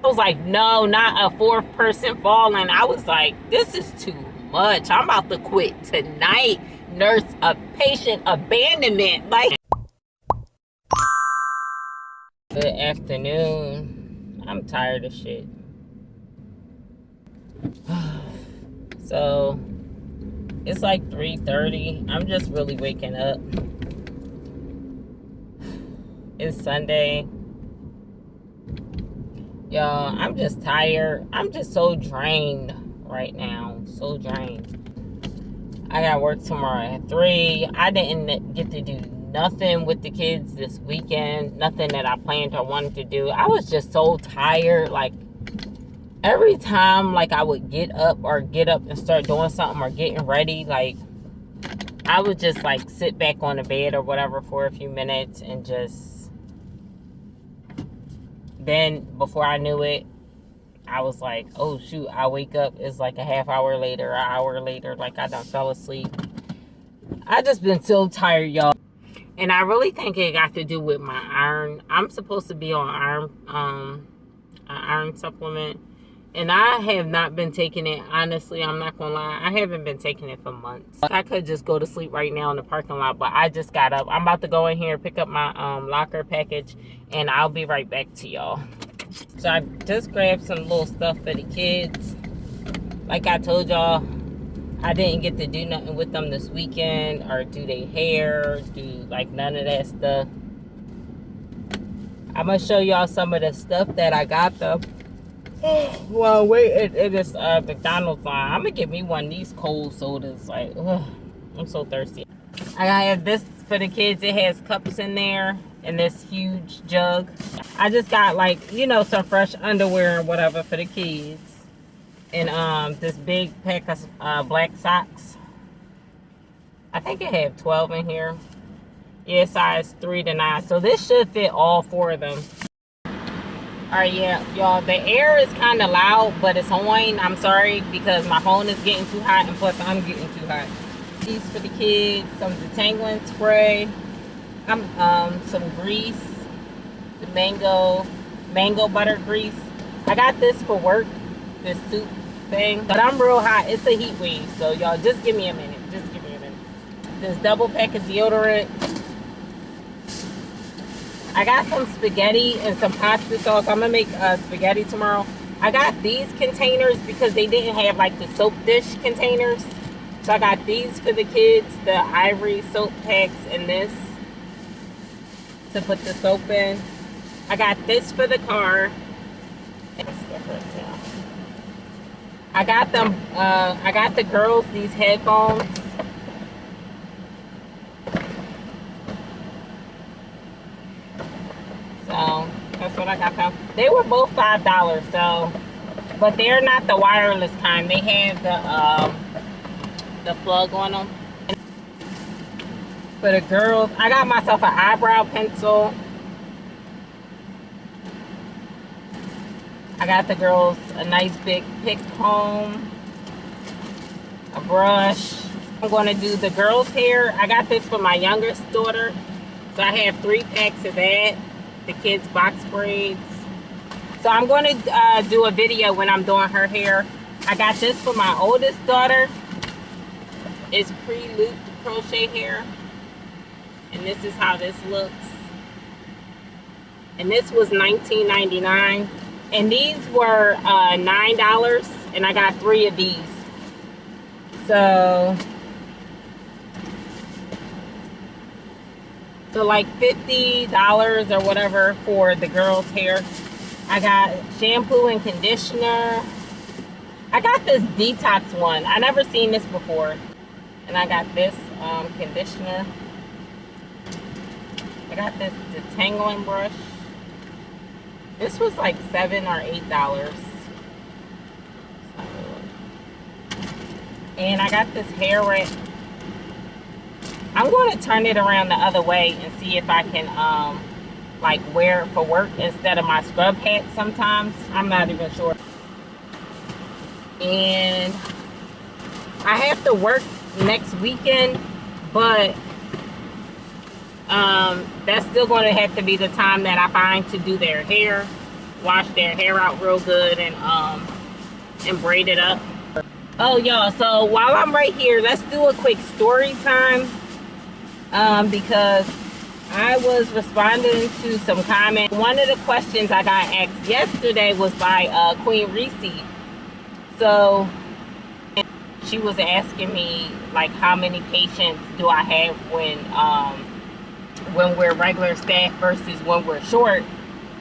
I was like, no, not a fourth person falling. I was like, this is too much. I'm about to quit tonight. Nurse a patient abandonment. Like, good afternoon. I'm tired of shit. So it's like 3:30. I'm just really waking up. It's Sunday. Y'all, I'm just tired. I'm just so drained right now. So drained. I got work tomorrow at 3. I didn't get to do nothing with the kids this weekend. Nothing that I planned or wanted to do. I was just so tired. Like, every time, like, I would get up and start doing something or getting ready, like, I would just, like, sit back on the bed or whatever for a few minutes and just... Then, before I knew it, I was like, oh, shoot, I wake up. It's like a half hour later, an hour later, like I done fell asleep. I just been so tired, y'all. And I really think it got to do with my iron. I'm supposed to be on an iron supplement. And I have not been taking it. Honestly, I'm not going to lie. I haven't been taking it for months. I could just go to sleep right now in the parking lot. But I just got up. I'm about to go in here and pick up my locker package. And I'll be right back to y'all. So I just grabbed some little stuff for the kids. Like I told y'all, I didn't get to do nothing with them this weekend or do their hair, do like none of that stuff. I'm going to show y'all some of the stuff that I got them. Well, wait, it is McDonald's line. I'm going to get me one of these cold sodas. Like, ugh, I'm so thirsty. I have this for the kids. It has cups in there and this huge jug. I just got, like, you know, some fresh underwear and whatever for the kids. And this big pack of black socks. I think it had 12 in here. Yeah, size 3 to 9. So this should fit all 4 of them. Alright, yeah, y'all, the air is kind of loud, but it's on. I'm sorry, because my phone is getting too hot, and plus I'm getting too hot. These for the kids, some detangling spray, some grease, the mango butter grease. I got this for work, this soup thing, but I'm real hot. It's a heat wave, so y'all just give me a minute. Just give me a minute. This double pack of deodorant. I got some spaghetti and some pasta sauce. I'm gonna make spaghetti tomorrow. I got these containers because they didn't have like the soap dish containers. So I got these for the kids, the ivory soap packs, and this to put the soap in. I got this for the car. It's different now. I got them. I got the girls these headphones. So that's what I got them. They were both $5. So, but they're not the wireless kind. They have the plug on them. For the girls, I got myself an eyebrow pencil. I got the girls a nice big pick comb, a brush. I'm going to do the girls' hair. I got this for my youngest daughter. So I have 3 packs of that. The kids' box braids. So I'm going to do a video when I'm doing her hair. I got this for my oldest daughter. It's pre-looped crochet hair. And this is how this looks. And this was $19.99. And these were $9. And I got 3 of these. So like $50 or whatever for the girls' hair. I got shampoo and conditioner. I got this detox one. I never seen this before. And I got this conditioner. I got this detangling brush. This was like $7 or $8. And I got this hair wrap. I'm going to turn it around the other way and see if I can like wear it for work instead of my scrub hat sometimes. I'm not even sure. And I have to work next weekend, but that's still going to have to be the time that I find to do their hair. wash their hair out real good and braid it up. Oh, y'all, so while I'm right here, let's do a quick story time, because I was responding to some comments. One of the questions I got asked yesterday was by Queen Reese. So she was asking me, like, how many patients do I have when we're regular staff versus when we're short.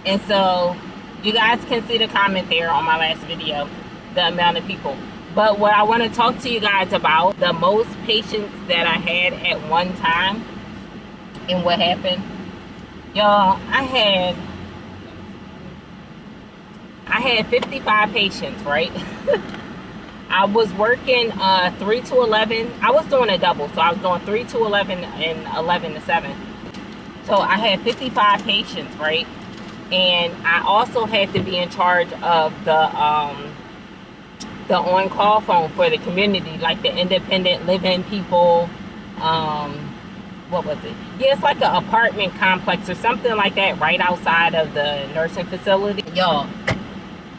And so you guys can see the comment there on my last video, the amount of people. But what I want to talk to you guys about, the most patients that I had at one time and what happened. Y'all, I had 55 patients, right? I was working 3 to 11. I was doing a double, so I was doing 3 to 11 and 11 to 7. So I had 55 patients, right? And I also had to be in charge of the on-call phone for the community, like the independent living people. What was it? Yeah, it's like an apartment complex or something like that right outside of the nursing facility. Y'all,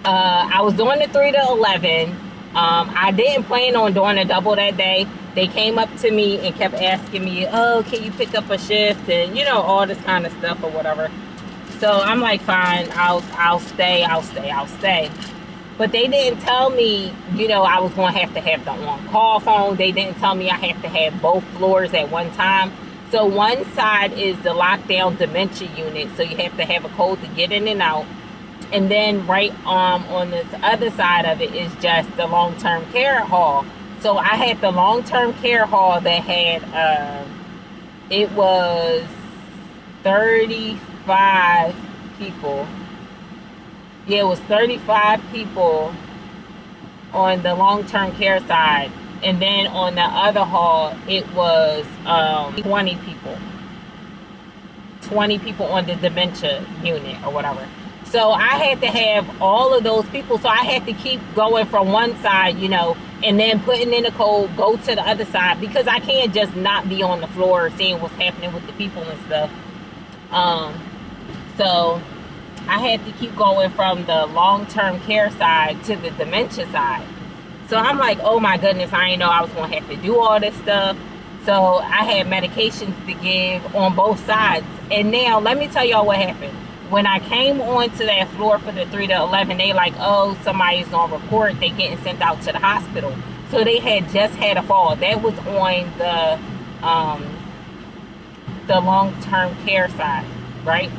I was doing the 3 to 11. I didn't plan on doing a double that day. They came up to me and kept asking me, oh, can you pick up a shift? And, you know, all this kind of stuff or whatever. So I'm like, fine, I'll stay. But they didn't tell me, you know, I was going to have the on-call phone. They didn't tell me I have to have both floors at one time. So one side is the lockdown dementia unit. So you have to have a code to get in and out. And then right on this other side of it is just the long-term care hall. So I had the long-term care hall that had, it was 35 people. Yeah, it was 35 people on the long-term care side. And then on the other hall, it was 20 people. 20 people on the dementia unit or whatever. So I had to have all of those people. So I had to keep going from one side, you know, and then putting in a code, go to the other side, because I can't just not be on the floor seeing what's happening with the people and stuff. So I had to keep going from the long-term care side to the dementia side. So I'm like, oh my goodness, I didn't know I was going to have to do all this stuff. So I had medications to give on both sides. And now let me tell y'all what happened. When I came onto that floor for the 3 to 11, they like, oh, somebody's on report. They getting sent out to the hospital. So they had just had a fall. That was on the long-term care side, right?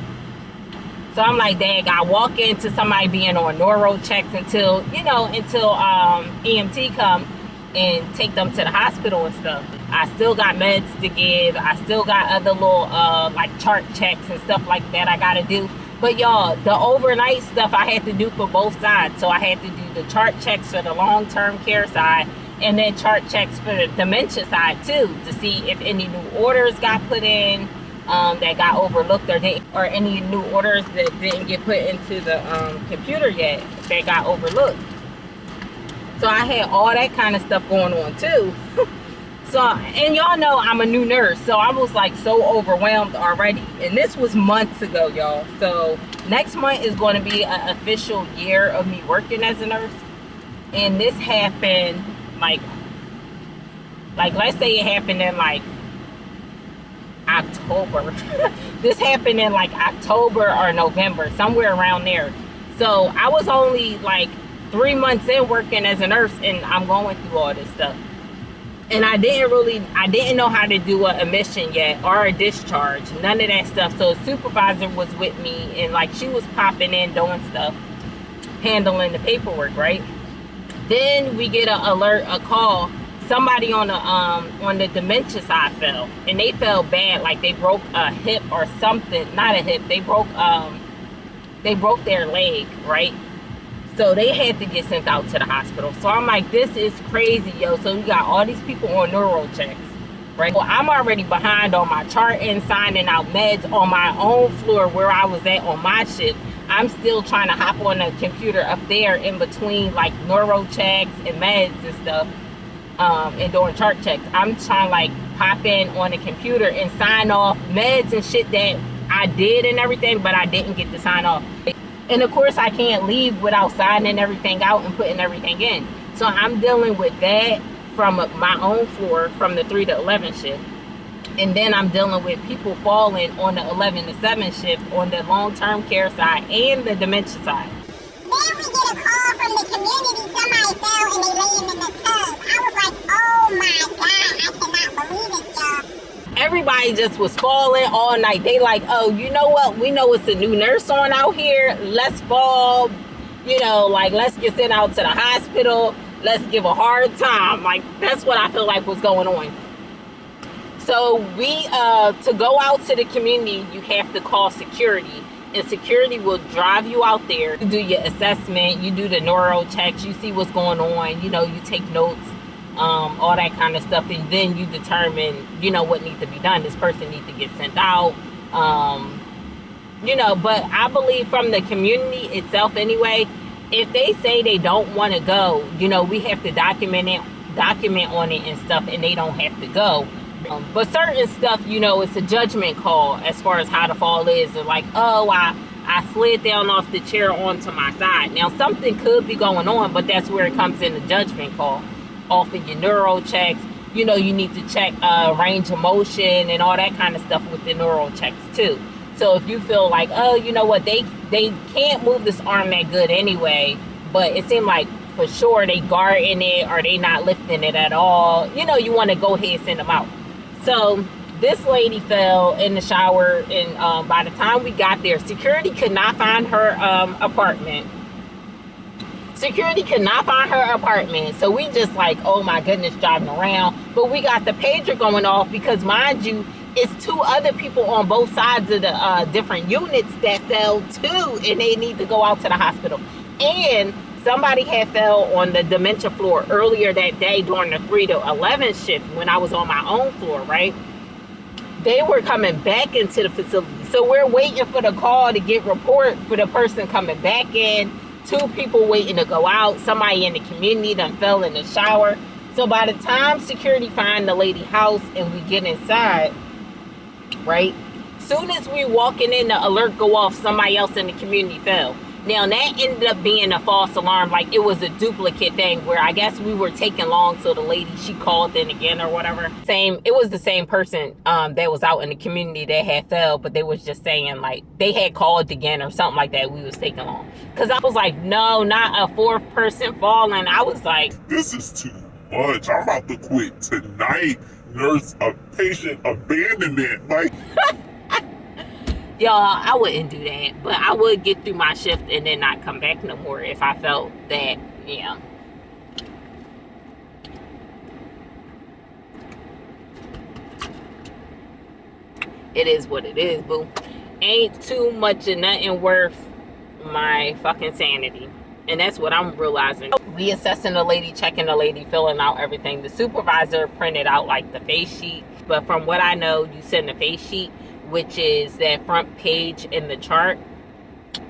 So I'm like, dang, I walk into somebody being on neuro checks until EMT come and take them to the hospital and stuff. I still got meds to give. I still got other little like chart checks and stuff like that I gotta do. But y'all, the overnight stuff I had to do for both sides. So I had to do the chart checks for the long-term care side and then chart checks for the dementia side too, to see if any new orders got put in that got overlooked, or any new orders that didn't get put into the computer yet that got overlooked. So I had all that kind of stuff going on too. So, and y'all know I'm a new nurse, so I was like so overwhelmed already. And this was months ago, y'all. So next month is going to be an official year of me working as a nurse. And this happened like let's say it happened in like October. This happened in like October or November, somewhere around there. So I was only like 3 months in working as a nurse, and I'm going through all this stuff. And I didn't know how to do an admission yet or a discharge, none of that stuff. So a supervisor was with me, and like she was popping in, doing stuff, handling the paperwork, right? Then we get a call. Somebody on the dementia side fell, and they fell bad, like they broke a hip or something. Not a hip. They broke their leg, right? So they had to get sent out to the hospital. So I'm like, this is crazy, yo. So we got all these people on neuro checks, right? Well, I'm already behind on my charting, signing out meds on my own floor where I was at on my shift. I'm still trying to hop on the computer up there in between like neuro checks and meds and stuff, and doing chart checks. I'm trying to like pop in on the computer and sign off meds and shit that I did and everything, but I didn't get to sign off. And of course, I can't leave without signing everything out and putting everything in. So I'm dealing with that from my own floor from the 3 to 11 shift. And then I'm dealing with people falling on the 11 to 7 shift on the long-term care side and the dementia side. Then we get a call from the community, somebody fell and they laying in the tub. I was like, oh my God, I cannot believe it, y'all. Everybody just was falling all night. They like, oh, you know what? We know it's a new nurse on out here. Let's fall, you know, like let's get sent out to the hospital. Let's give a hard time. Like that's what I feel like was going on. So we, to go out to the community, you have to call security. And security will drive you out there. You do your assessment, you do the neuro checks, you see what's going on, you know, you take notes, all that kind of stuff, and then you determine, you know, what needs to be done. This person needs to get sent out, you know, but I believe from the community itself anyway, if they say they don't want to go, you know, we have to document on it and stuff, and they don't have to go. But certain stuff, you know, it's a judgment call as far as how the fall is. They're like, oh, I slid down off the chair onto my side. Now, something could be going on, but that's where it comes in the judgment call. Off of your neuro checks, you know, you need to check range of motion and all that kind of stuff with the neuro checks too. So if you feel like, oh, you know what, they can't move this arm that good anyway, but it seemed like for sure they guarding it or they not lifting it at all, you know, you want to go ahead and send them out. So this lady fell in the shower, and by the time we got there, security could not find her apartment. Security could not find her apartment. So we just like, oh my goodness, driving around. But we got the pager going off because, mind you, it's 2 other people on both sides of the different units that fell too, and they need to go out to the hospital. And somebody had fell on the dementia floor earlier that day during the 3 to 11 shift when I was on my own floor, right? They were coming back into the facility. So we're waiting for the call to get report for the person coming back in. 2 people waiting to go out. Somebody in the community done fell in the shower. So by the time security find the lady house and we get inside, right? Soon as we walking in, the alert go off, somebody else in the community fell. Now, that ended up being a false alarm. Like, it was a duplicate thing where I guess we were taking long, so the lady, she called in again or whatever. It was the same person that was out in the community that had fell, but they was just saying, like, they had called again or something like that. We was taking long. Because I was like, no, not a 4th person falling. I was like, this is too much. I'm about to quit tonight. Nurse, a patient abandonment. Like... y'all, I wouldn't do that, but I would get through my shift and then not come back no more if I felt that, yeah. It is what it is, boo. Ain't too much of nothing worth my fucking sanity. And that's what I'm realizing. We assessing the lady, checking the lady, filling out everything. The supervisor printed out like the face sheet. But from what I know, you send the face sheet, which is that front page in the chart.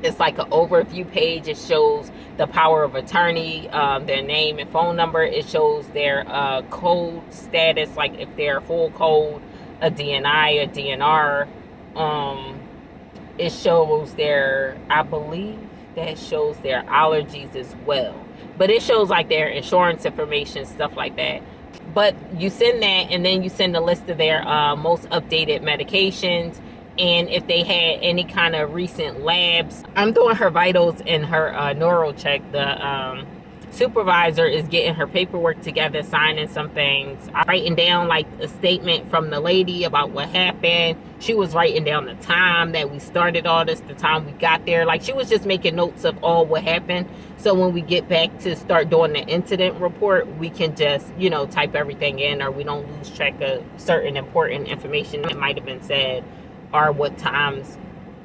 It's like an overview page. It shows the power of attorney, their name and phone number. It shows their code status, like if they're full code, a DNI, a DNR. It shows their, I believe that shows their allergies as well. But it shows like their insurance information, stuff like that. But you send that, and then you send a list of their most updated medications, and if they had any kind of recent labs. I'm doing her vitals and her neuro check. The supervisor is getting her paperwork together, signing some things. I'm writing down like a statement from the lady about what happened. She was writing down the time that we started all this, the time we got there. Like, she was just making notes of all what happened. So when we get back to start doing the incident report, we can just, you know, type everything in, or we don't lose track of certain important information that might have been said, or what time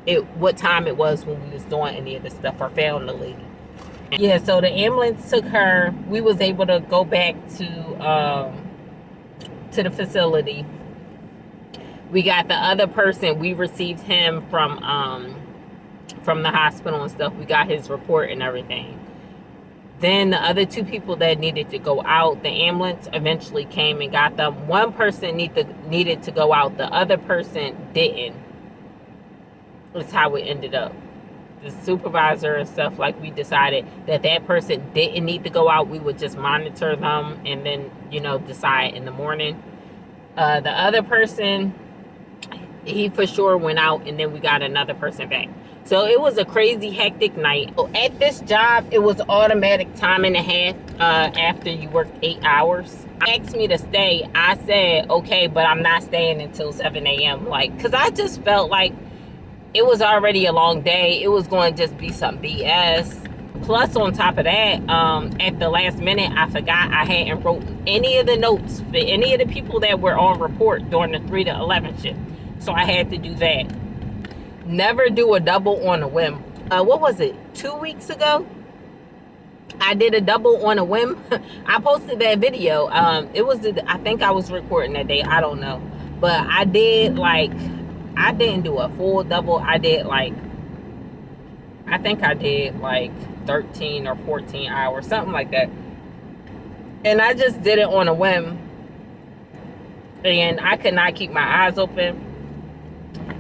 it was when we was doing any of this stuff, or found the lady. Yeah, so the ambulance took her. We was able to go back to the facility. We got the other person. We received him from the hospital and stuff. We got his report and everything. Then the other 2 people that needed to go out, the ambulance eventually came and got them. One person needed to go out. The other person didn't. That's how it ended up. the supervisor and stuff, like, we decided that that person didn't need to go out. We would just monitor them and then, you know, decide in the morning. The other person, he for sure went out, and then we got another person back. So it was a crazy hectic night. At this job, it was automatic time and a half after you worked 8 hours. They asked me to stay. I said, okay, but I'm not staying until 7 a.m. Like, because I just felt like it was already a long day. It was going to just be some BS. Plus, on top of that, at the last minute, I forgot I hadn't wrote any of the notes for any of the people that were on report during the 3 to 11 shift. So I had to do that. Never do a double on a whim. What was it? 2 weeks ago? I did a double on a whim. I posted that video. It was, I think I was recording that day. I don't know. But I did, like, I didn't do a full double. I did, like, I think I did, like, 13 or 14 hours. Something like that. And I just did it on a whim. And I could not keep my eyes open.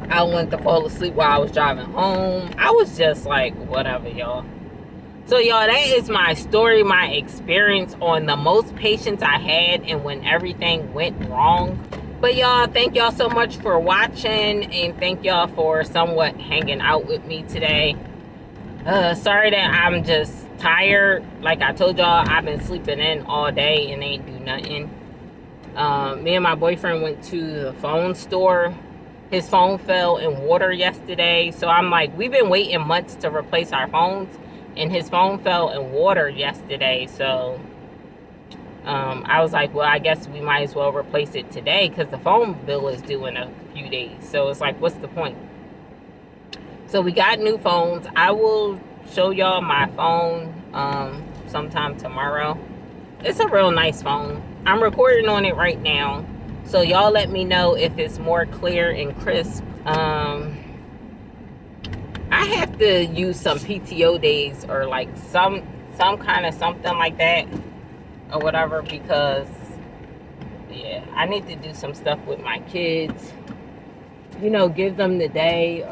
I went to fall asleep while I was driving home. I was just like, whatever, y'all. So, y'all, that is my story, my experience on the most patience I had and when everything went wrong. But, y'all, thank y'all so much for watching, and thank y'all for somewhat hanging out with me today. Sorry that I'm just tired. Like I told y'all, I've been sleeping in all day and ain't do nothing. Me and my boyfriend went to the phone store. His phone fell in water yesterday. So I'm like, we've been waiting months to replace our phones, and his phone fell in water yesterday. So I was like, well, I guess we might as well replace it today because the phone bill is due in a few days. So it's like, what's the point? So we got new phones. I will show y'all my phone sometime tomorrow. It's a real nice phone. I'm recording on it right now. So y'all let me know if it's more clear and crisp. I have to use some PTO days or like some kind of something like that or whatever, because yeah, I need to do some stuff with my kids. You know, give them the day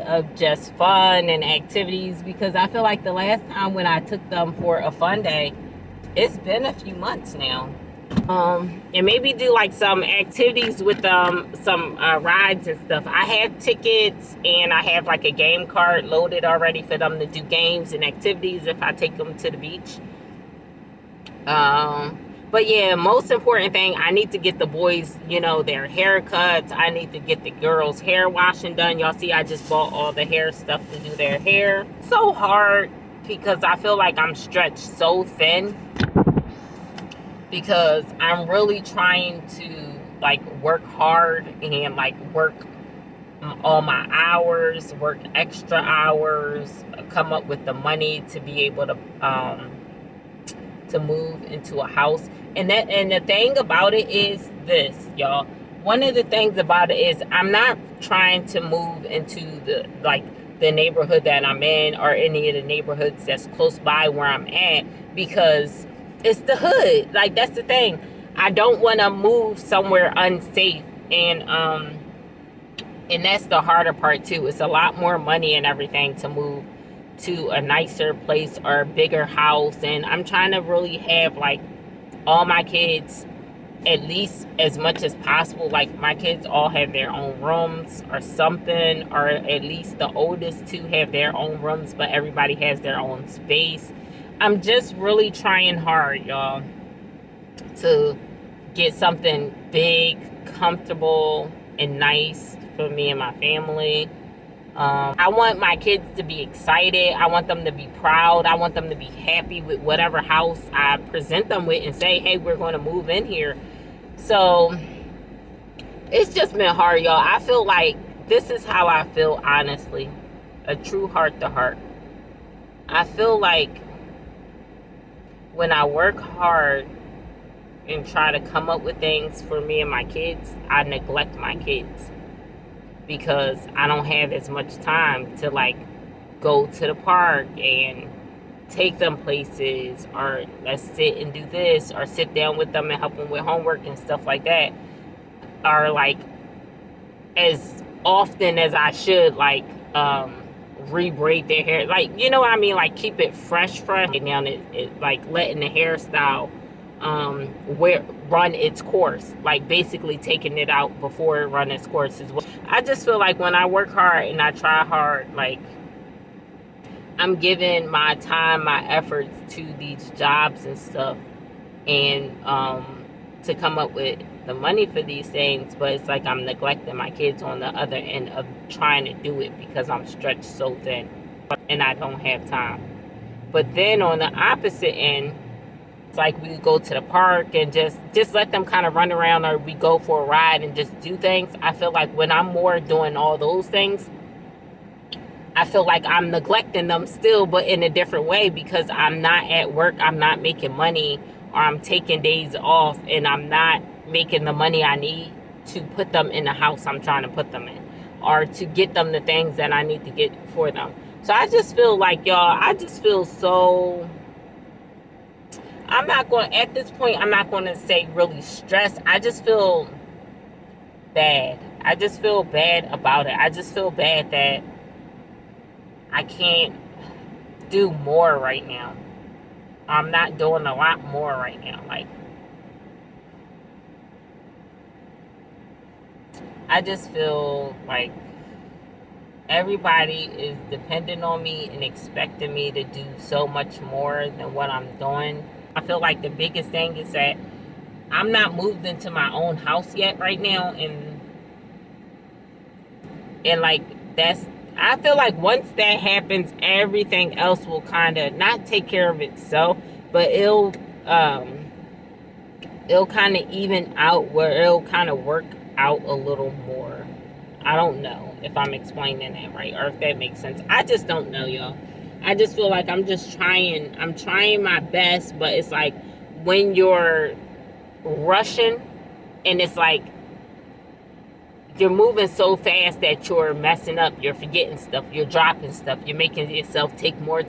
of just fun and activities, because I feel like the last time when I took them for a fun day, it's been a few months now. And maybe do like some activities with some rides and stuff. I have tickets and I have like a game card loaded already for them to do games and activities if I take them to the beach. But yeah, most important thing, I need to get the boys, you know, their haircuts. I need to get the girls' hair washing done. Y'all see, I just bought all the hair stuff to do their hair. So hard because I feel like I'm stretched so thin, because I'm really trying to like work hard and like work all my hours, work extra hours, come up with the money to be able to move into a house. And the thing about it is this, y'all. One of the things about it is I'm not trying to move into the neighborhood that I'm in or any of the neighborhoods that's close by where I'm at, because it's the hood. Like, that's the thing. I don't want to move somewhere unsafe, and that's the harder part too. It's a lot more money and everything to move to a nicer place or a bigger house, and I'm trying to really have like all my kids, at least as much as possible, like my kids all have their own rooms or something, or at least the oldest two have their own rooms, but everybody has their own space. I'm just really trying hard, y'all, to get something big, comfortable, and nice for me and my family. I want my kids to be excited. I want them to be proud. I want them to be happy with whatever house I present them with and say, hey, we're going to move in here. So it's just been hard, y'all. I feel like this is how I feel, honestly. A true heart-to-heart. I feel like when I work hard and try to come up with things for me and my kids, I neglect my kids, because I don't have as much time to like go to the park and take them places, or let's sit and do this, or sit down with them and help them with homework and stuff like that, or like as often as I should, like re-braid their hair, like, you know what I mean, like keep it fresh. And now it like letting the hairstyle run its course, like basically taking it out before it run its course as well. I just feel like when I work hard and I try hard, like I'm giving my time, my efforts to these jobs and stuff, and to come up with the money for these things, but it's like I'm neglecting my kids on the other end of trying to do it because I'm stretched so thin and I don't have time. But then on the opposite end, it's like we go to the park and just let them kind of run around, or we go for a ride and just do things. I feel like when I'm more doing all those things, I feel like I'm neglecting them still, but in a different way, because I'm not at work, I'm not making money, or I'm taking days off and I'm not making the money I need to put them in the house I'm trying to put them in, or to get them the things that I need to get for them. So I just feel like, y'all, I just feel so, at this point, I'm not going to say really stressed. I just feel bad. I just feel bad about it. I just feel bad that I can't do more right now. I'm not doing a lot more right now. Like, I just feel like everybody is dependent on me and expecting me to do so much more than what I'm doing. I feel like the biggest thing is that I'm not moved into my own house yet right now, and like that's, I feel like once that happens, everything else will kind of not take care of itself, but it'll kind of even out, where it'll kind of work out a little more. I don't know if I'm explaining that right, or if that makes sense. I just don't know, y'all. I just feel like I'm trying my best, but it's like when you're rushing and it's like you're moving so fast that you're messing up, you're forgetting stuff, you're dropping stuff, you're making yourself take more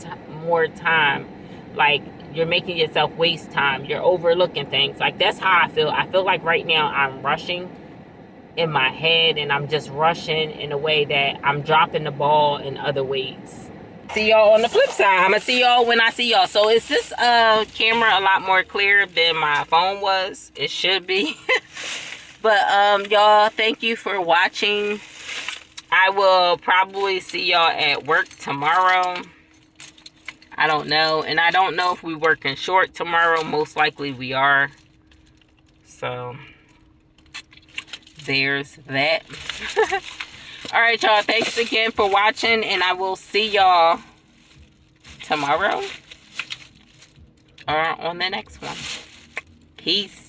time, like you're making yourself waste time, you're overlooking things. Like, that's how I feel. I feel like right now I'm rushing in my head, and I'm just rushing in a way that I'm dropping the ball in other ways. See y'all on the flip side. I'm gonna see y'all when I see y'all. So is this camera a lot more clear than my phone was? It should be. But y'all, thank you for watching. I will probably see y'all at work tomorrow. I don't know. And I don't know if we working short tomorrow. Most likely we are. So there's that. All right, y'all. Thanks again for watching, and I will see y'all tomorrow or on the next one. Peace.